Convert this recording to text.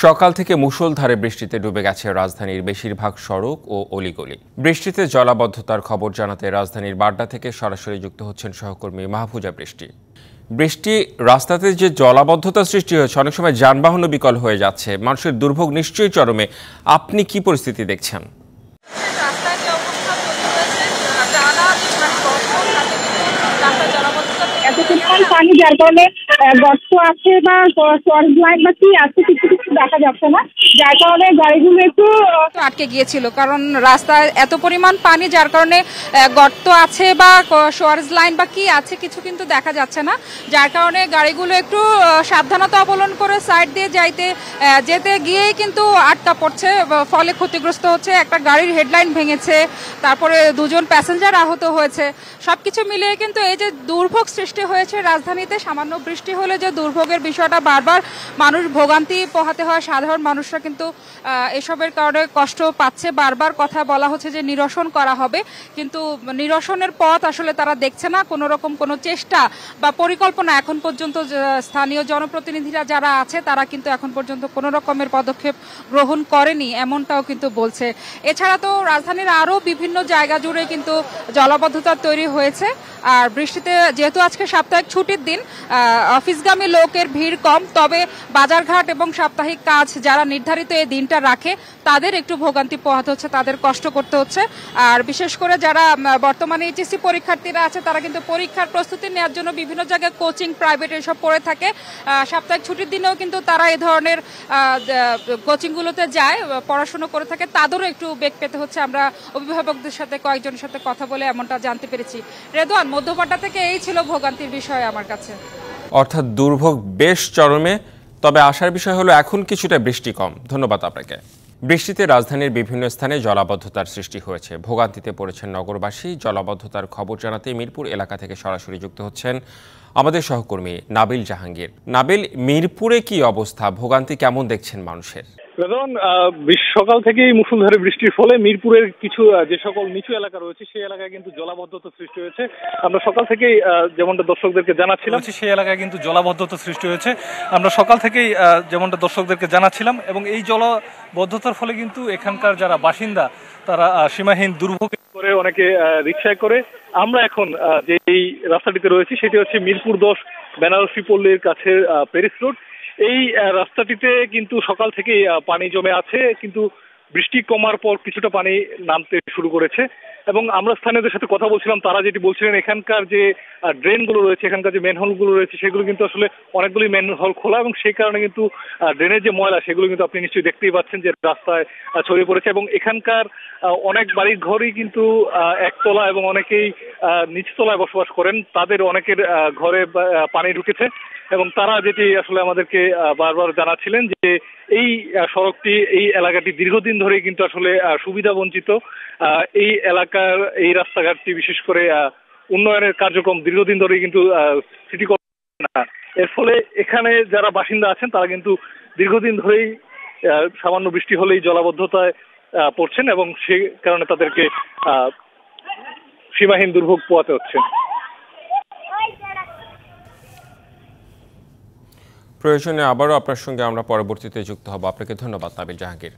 সকাল থেকে মুষলধারে বৃষ্টিতে ডুবে গেছে রাজধানীর বেশিরভাগ সড়ক ও অলিগলি। বৃষ্টিতে জলাবদ্ধতার খবর জানাতে রাজধানীর বাড্ডা থেকে সরাসরি যুক্ত হচ্ছেন সহকর্মী মাহফুজা বৃষ্টি। রাস্তাতে যে জলাবদ্ধতা সৃষ্টি হয়েছে, অনেক সময় যানবাহনও বিকল হয়ে যাচ্ছে। মানুষের দুর্ভোগ নিশ্চয়ই চরমে। আপনি কি পরিস্থিতি দেখছেন? এত পরিমাণ পানি, যার কারণে গর্ত আছে বা সর্স লাইন বা কি আছে কিছু কিছু দেখা যাচ্ছে না, যার কারণে গাড়িগুলো একটু আটকে গিয়েছিল। কারণ রাস্তায় এত পরিমাণ পানি, যার কারণে গর্ত আছে বা সর্স লাইন বা কি আছে কিছু কিন্তু দেখা যাচ্ছে না, যার কারণে গাড়িগুলো একটু সাবধানতা অবলম্বন করে সাইড দিয়ে যেতে গিয়েই কিন্তু আটকা পড়ছে, ফলে ক্ষতিগ্রস্ত হচ্ছে। একটা গাড়ির হেডলাইন ভেঙেছে, তারপরে দুজন প্যাসেঞ্জার আহত হয়েছে। সবকিছু মিলিয়ে কিন্তু এই যে দুর্ভোগ সৃষ্টি হয়েছে রাজধানীতে, সামান্য বৃষ্টি হলে যে দুর্ভোগের বিষয়টা বারবার মানুষ ভোগান্তি পোহাতে হয়, সাধারণ মানুষরা কিন্তু এসবের কারণে কষ্ট পাচ্ছে। বারবার কথা বলা হচ্ছে যে নিরসন করা হবে, কিন্তু নিরসনের পথ আসলে তারা দেখছে না। কোনো রকম কোনো চেষ্টা বা পরিকল্পনা এখন পর্যন্ত স্থানীয় জনপ্রতিনিধিরা যারা আছে তারা কিন্তু এখন পর্যন্ত কোনো রকমের পদক্ষেপ গ্রহণ করেনি, এমনটাও কিন্তু বলছে। এছাড়া তো রাজধানীর আরও বিভিন্ন জায়গা জুড়ে কিন্তু জলাবদ্ধতা তৈরি হয়েছে। আর বৃষ্টিতে যেহেতু আজকে সাপ্তাহিক ছুটির দিন, অফিসগামী লোকের ভিড় কম, তবে বাজারঘাট এবং সাপ্তাহিক কাজ যারা নির্ধারিত এই দিনটা রাখে তাদের একটু ভোগান্তি পোহাতে হচ্ছে, তাদের কষ্ট করতে হচ্ছে। আর বিশেষ করে যারা বর্তমানে এইচএসসি পরীক্ষার্থীরা আছে তারা কিন্তু পরীক্ষার প্রস্তুতি নেওয়ার জন্য বিভিন্ন জায়গায় কোচিং, প্রাইভেট এসব পড়ে থাকে। সাপ্তাহিক ছুটির দিনেও কিন্তু তারা এই ধরনের কোচিংগুলোতে যায়, পড়াশুনো করে থাকে, তাদেরও একটু বেগ পেতে হচ্ছে। আমরা অভিভাবকদের সাথে কয়েকজনের সাথে কথা বলে এমনটা জানতে পেরেছি। রেদওয়ান, মধ্যপাড়া থেকে এই ছিল ভোগান্তির বিষয় আমার কাছে। অর্থাৎ দুর্ভোগ বেশ চরমে, তবে আশার বিষয় হলো এখন কিছুটা বৃষ্টি কম। ধন্যবাদ আপনাকে। বৃষ্টিতে রাজধানীর বিভিন্ন স্থানে জলাবদ্ধতার সৃষ্টি হয়েছে, ভোগান্তিতে পড়েছেন নগরবাসী। জলাবদ্ধতার খবর জানাতে মিরপুর এলাকা থেকে সরাসরি যুক্ত হচ্ছেন আমাদের সহকর্মী নাবিল জাহাঙ্গীর। নাবিল, মিরপুরে কি অবস্থা? ভোগান্তি কেমন দেখছেন মানুষের? সকাল থেকেই মুষলধারে বৃষ্টির ফলে মিরপুরের কিছু যে সকল নিচু এলাকা রয়েছে সেই এলাকায় কিন্তু জলাবদ্ধতা সৃষ্টি হয়েছে। আমরা সকাল থেকেই যেমনটা দর্শকদেরকে জানাচ্ছিলাম সেই এলাকায় কিন্তু জলাবদ্ধতা সৃষ্টি হয়েছে। আমরা সকাল থেকেই যেমনটা দর্শকদেরকে জানাচ্ছিলাম, এবং এই জলাবদ্ধতার ফলে কিন্তু এখানকার যারা বাসিন্দা তারা সীমাহীন দুর্ভোগে করে, অনেকে রিকশায় করে। আমরা এখন যে এই রাস্তাটিতে রয়েছি সেটি হচ্ছে মিরপুর 10 বেনারসি পল্লীর কাছে প্যারিস রোড। এই রাস্তাটিতে কিন্তু সকাল থেকেই পানি জমে আছে, কিন্তু বৃষ্টি কমার পর কিছুটা পানি নামতে শুরু করেছে। এবং আমরা স্থানীয়দের সাথে কথা বলছিলাম, তারা যেটি বলছিলেন এখানকার যে ড্রেনগুলো রয়েছে, এখানকার যে ম্যানহোলগুলো রয়েছে সেগুলো কিন্তু আসলে অনেকগুলি ম্যানহোল খোলা, এবং সেই কারণে কিন্তু ড্রেনের যে ময়লা সেগুলো কিন্তু আপনি নিশ্চয়ই দেখতেই পাচ্ছেন যে রাস্তায় ছড়িয়ে পড়েছে। এবং এখানকার অনেক বাড়ির ঘরই কিন্তু একতলা এবং অনেকেই নিচতলায় বসবাস করেন, তাদের অনেকের ঘরে পানি ঢুকেছে। এবং তারা যেটি আসলে আমাদেরকে বারবার জানাচ্ছিলেন যে এই সড়কটি, এই এলাকাটি দীর্ঘদিন ধরে কিন্তু আসলে সুবিধা বঞ্চিত। এই এলাকার এই রাস্তাঘাটটি বিশেষ করে উন্নয়নের কার্যক্রম দীর্ঘদিন ধরে কিন্তু সিটি কর্পোরেশন না। এর ফলে এখানে যারা বাসিন্দা আছেন তারা কিন্তু দীর্ঘদিন ধরেই সামান্য বৃষ্টি হলেই জলাবদ্ধতায় পড়ছেন, এবং সে কারণে তাদেরকে সীমাহীন দুর্ভোগ পোহাতে হচ্ছে। প্রয়োজনে আবারও আপনার সঙ্গে আমরা পরবর্তীতে যুক্ত হব। আপনাকে ধন্যবাদ নাবিল জাহাঙ্গীর।